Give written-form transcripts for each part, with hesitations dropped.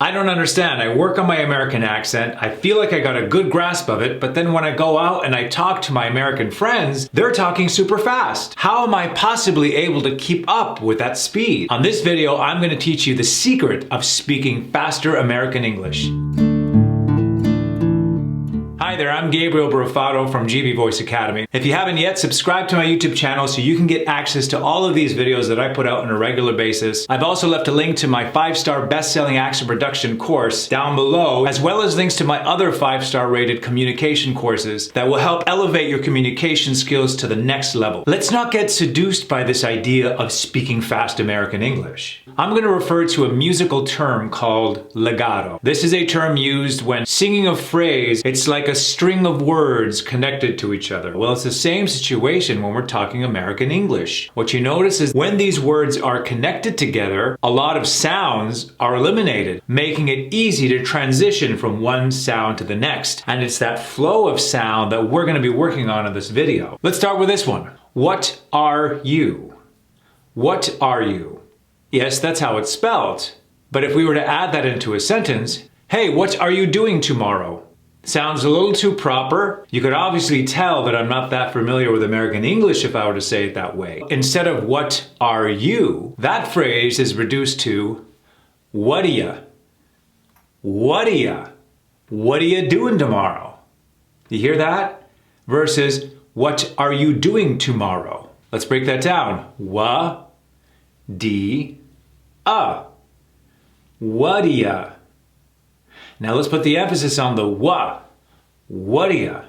I don't understand. I work on my American accent. I feel like I got a good grasp of it, but then when I go out and I talk to my American friends, they're talking super fast. How am I possibly able to keep up with that speed? On this video, I'm going to teach you the secret of speaking faster American English. Hi there, I'm Gabriel Brufato from GB Voice Academy. If you haven't yet, subscribe to my YouTube channel so you can get access to all of these videos that I put out on a regular basis. I've also left a link to my 5-star best-selling accent production course down below, as well as links to my other 5-star rated communication courses that will help elevate your communication skills to the next level. Let's not get seduced by this idea of speaking fast American English. I'm going to refer to a musical term called legato. This is a term used when singing a phrase, it's like a string of words connected to each other. Well, it's the same situation when we're talking American English. What you notice is when these words are connected together, a lot of sounds are eliminated, making it easy to transition from one sound to the next. And it's that flow of sound that we're going to be working on in this video. Let's start with this one. What are you? What are you? Yes, that's how it's spelled. But if we were to add that into a sentence, hey, what are you doing tomorrow? Sounds a little too proper. You could obviously tell that I'm not that familiar with American English if I were to say it that way. Instead of what are you, that phrase is reduced to what are ya? What are ya? What are you doing tomorrow? You hear that? Versus what are you doing tomorrow? Let's break that down. Wa, di, what are ya? Now let's put the emphasis on the wa. What are ya?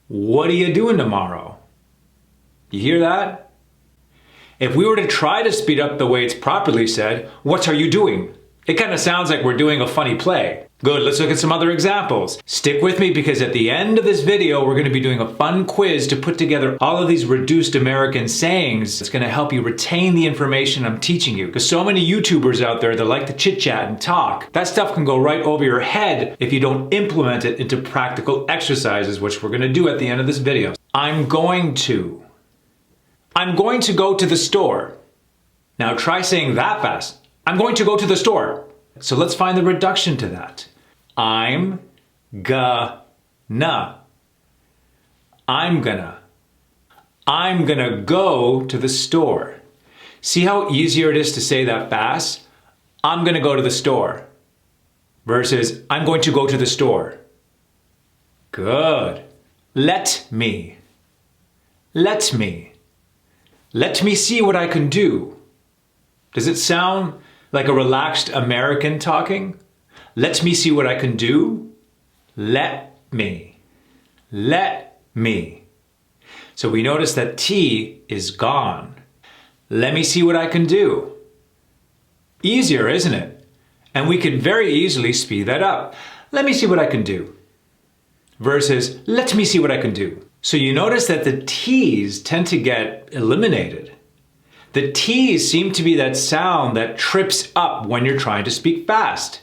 What are you doing tomorrow? You hear that? If we were to try to speed up the way it's properly said, what are you doing? It kind of sounds like we're doing a funny play. Good, let's look at some other examples. Stick with me because at the end of this video, we're going to be doing a fun quiz to put together all of these reduced American sayings. It's going to help you retain the information I'm teaching you. Because so many YouTubers out there that like to chit chat and talk, that stuff can go right over your head if you don't implement it into practical exercises, which we're going to do at the end of this video. I'm going to go to the store. Now try saying that fast. I'm going to go to the store. So let's find the reduction to that. I'm gonna. I'm gonna go to the store. See how easier it is to say that fast? I'm gonna go to the store. Versus I'm going to go to the store. Good. Let me see what I can do. Does it sound like a relaxed American talking? Let me see what I can do. Let me. So we notice that T is gone. Let me see what I can do. Easier, isn't it? And we could very easily speed that up. Let me see what I can do. Versus, let me see what I can do. So you notice that the T's tend to get eliminated. The T's seem to be that sound that trips up when you're trying to speak fast.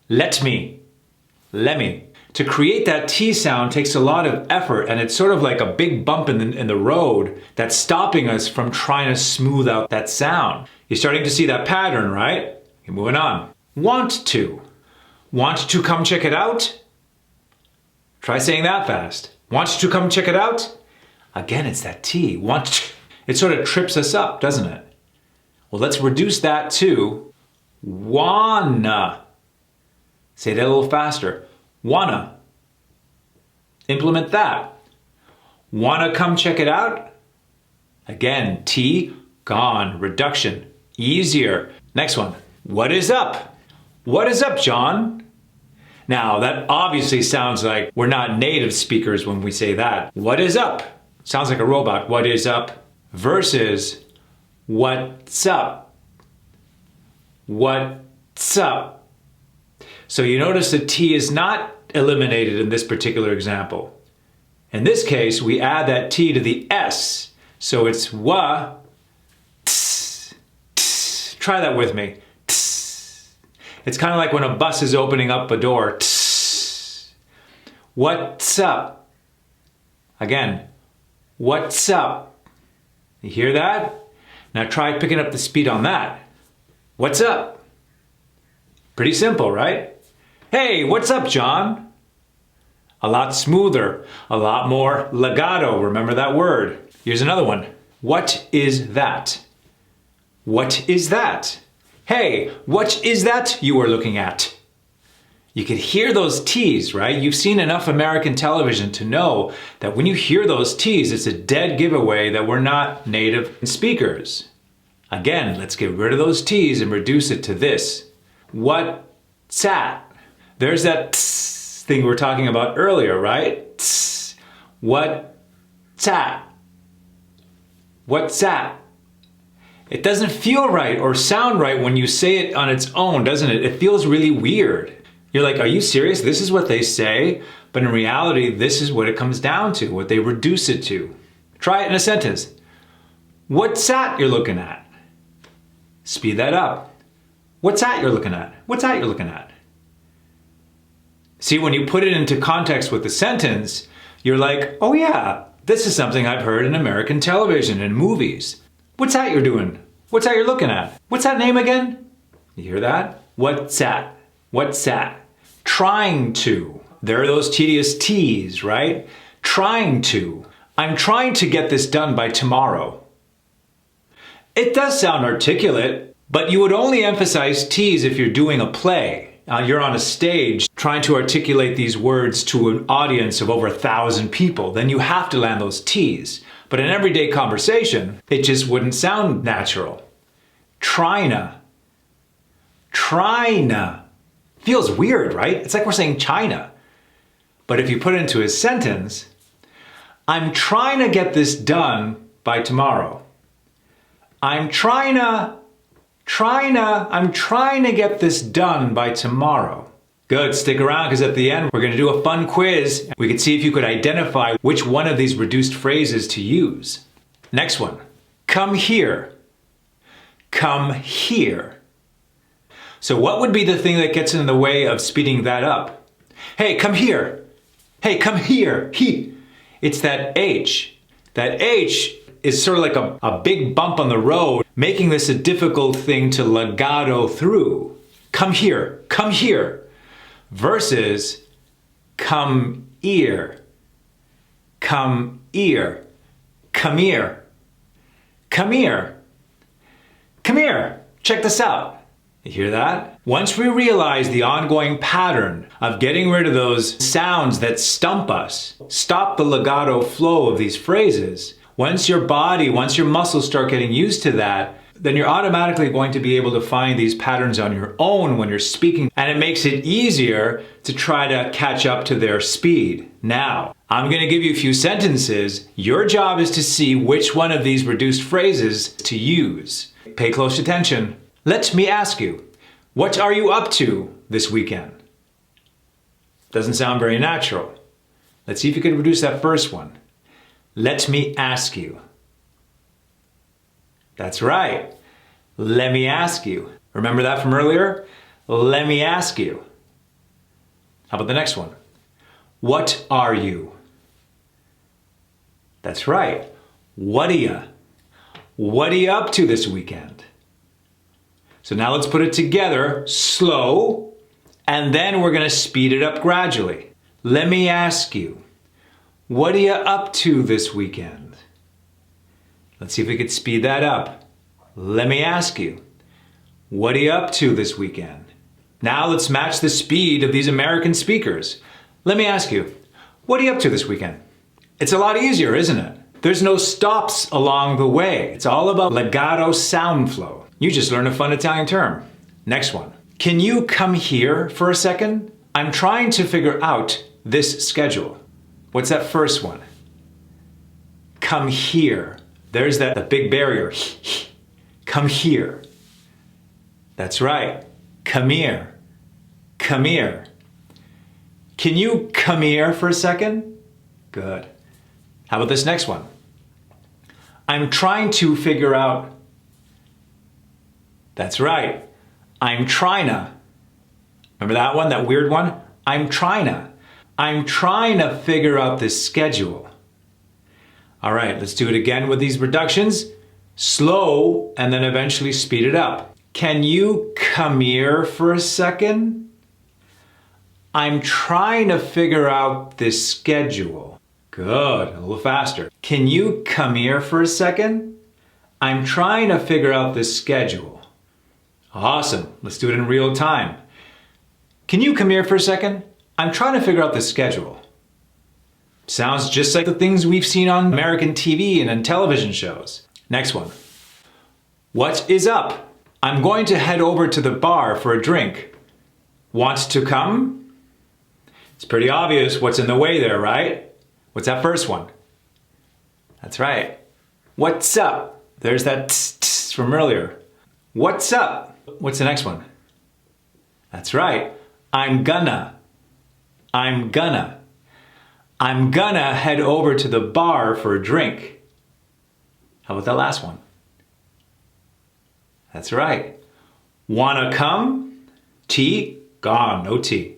Let me. To create that T sound takes a lot of effort, and it's sort of like a big bump in the road that's stopping us from trying to smooth out that sound. You're starting to see that pattern, right? You're moving on. Want to. Want to come check it out? Try saying that fast. Want to come check it out? Again, it's that T. Want to. It sort of trips us up, doesn't it? Well, let's reduce that to wanna. Say that a little faster. Wanna. Implement that. Wanna come check it out? Again, T, gone, reduction. Easier. Next one. What is up? What is up, John? Now, that obviously sounds like we're not native speakers when we say that. What is up? Sounds like a robot. What is up? Versus what's up? What's up? So you notice the T is not eliminated in this particular example. In this case, we add that T to the S. So it's wa, tss, tss. Try that with me. Tss. It's kind of like when a bus is opening up a door. Tss. What's up? Again, what's up? You hear that? Now try picking up the speed on that. What's up? Pretty simple, right? Hey, what's up, John? A lot smoother, a lot more legato. Remember that word. Here's another one. What is that? What is that? Hey, what is that you are looking at? You could hear those T's, right? You've seen enough American television to know that when you hear those T's, it's a dead giveaway that we're not native speakers. Again, let's get rid of those T's and reduce it to this. What's that? There's that tss thing we were talking about earlier, right? Tss. What's that? What's that? It doesn't feel right or sound right when you say it on its own, doesn't it? It feels really weird. You're like, are you serious? This is what they say? But in reality, this is what it comes down to, what they reduce it to. Try it in a sentence. What's that you're looking at? Speed that up. What's that you're looking at? What's that you're looking at? See, when you put it into context with the sentence, you're like, oh yeah, this is something I've heard in American television and movies. What's that you're doing? What's that you're looking at? What's that name again? You hear that? What's that? What's that? Trying to. There are those tedious T's, right? Trying to. I'm trying to get this done by tomorrow. It does sound articulate, but you would only emphasize T's if you're doing a play. You're on a stage trying to articulate these words to an audience of over 1,000 people. Then you have to land those T's. But in everyday conversation, it just wouldn't sound natural. Tryna. Tryna. Feels weird, right? It's like we're saying China. But if you put it into a sentence, I'm trying to get this done by tomorrow. I'm trying to get this done by tomorrow. Good, stick around because at the end we're going to do a fun quiz. We can see if you could identify which one of these reduced phrases to use. Next one, come here. Come here. So what would be the thing that gets in the way of speeding that up? Hey, come here. Hey, come here. He. It's that H. That H is sort of like a big bump on the road, making this a difficult thing to legato through. Come here. Come here. Versus come here. Come here. Come here. Come here. Come here. Check this out. You hear that? Once we realize the ongoing pattern of getting rid of those sounds that stump us, stop the legato flow of these phrases, once your muscles start getting used to that, then you're automatically going to be able to find these patterns on your own when you're speaking, and it makes it easier to try to catch up to their speed. Now, I'm going to give you a few sentences. Your job is to see which one of these reduced phrases to use. Pay close attention. Let me ask you, what are you up to this weekend? Doesn't sound very natural. Let's see if you can reduce that first one. Let me ask you. That's right. Let me ask you. Remember that from earlier? Let me ask you. How about the next one? What are you? That's right. What are you up to this weekend? So now let's put it together, slow, and then we're going to speed it up gradually. Let me ask you, what are you up to this weekend? Let's see if we could speed that up. Let me ask you, what are you up to this weekend? Now let's match the speed of these American speakers. Let me ask you, what are you up to this weekend? It's a lot easier, isn't it? There's no stops along the way. It's all about legato sound flow. You just learned a fun Italian term. Next one. Can you come here for a second? I'm trying to figure out this schedule. What's that first one? Come here. There's the big barrier. Come here. That's right. Come here. Come here. Can you come here for a second? Good. How about this next one? I'm trying to figure out. That's right. I'm tryna. Remember that one, that weird one? I'm tryna. I'm trying to figure out this schedule. All right, let's do it again with these reductions. Slow and then eventually speed it up. Can you come here for a second? I'm trying to figure out this schedule. Good, a little faster. Can you come here for a second? I'm trying to figure out this schedule. Awesome, let's do it in real time. Can you come here for a second? I'm trying to figure out this schedule. Sounds just like the things we've seen on American TV and on television shows. Next one. What is up? I'm going to head over to the bar for a drink. Want to come? It's pretty obvious what's in the way there, right? What's that first one? That's right. What's up? There's that tss from earlier. What's up? What's the next one? That's right. I'm gonna head over to the bar for a drink. How about that last one? That's right. Wanna come? T, gone, no T.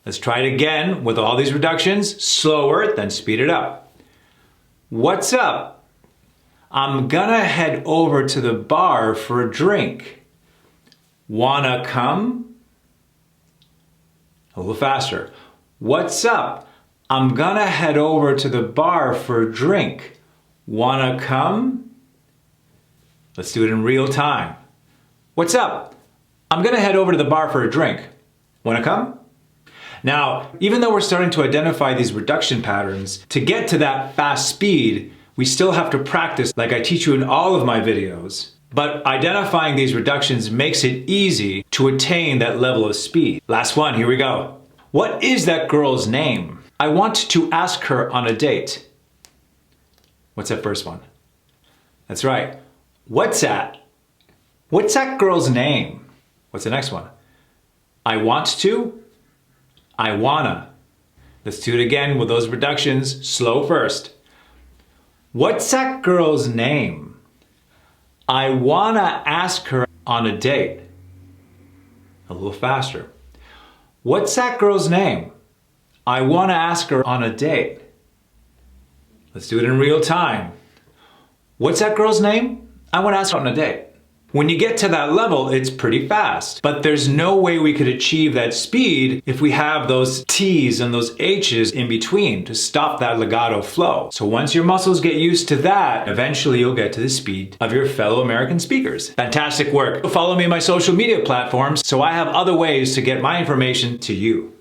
Let's try it again with all these reductions, slower, then speed it up. What's up? I'm gonna head over to the bar for a drink. Wanna come? A little faster. What's up? I'm gonna head over to the bar for a drink. Wanna come? Let's do it in real time. What's up? I'm gonna head over to the bar for a drink. Wanna come? Now, even though we're starting to identify these reduction patterns, to get to that fast speed, we still have to practice like I teach you in all of my videos. But identifying these reductions makes it easy to attain that level of speed. Last one, here we go. What is that girl's name? I want to ask her on a date. What's that first one? That's right. What's that girl's name? What's the next one? I want to, I wanna. Let's do it again with those reductions, slow first. What's that girl's name? I wanna ask her on a date. A little faster. What's that girl's name? I wanna ask her on a date. Let's do it in real time. What's that girl's name? I wanna ask her on a date. When you get to that level, it's pretty fast, but there's no way we could achieve that speed if we have those T's and those H's in between to stop that legato flow. So once your muscles get used to that, eventually you'll get to the speed of your fellow American speakers. Fantastic work. Follow me on my social media platforms so I have other ways to get my information to you.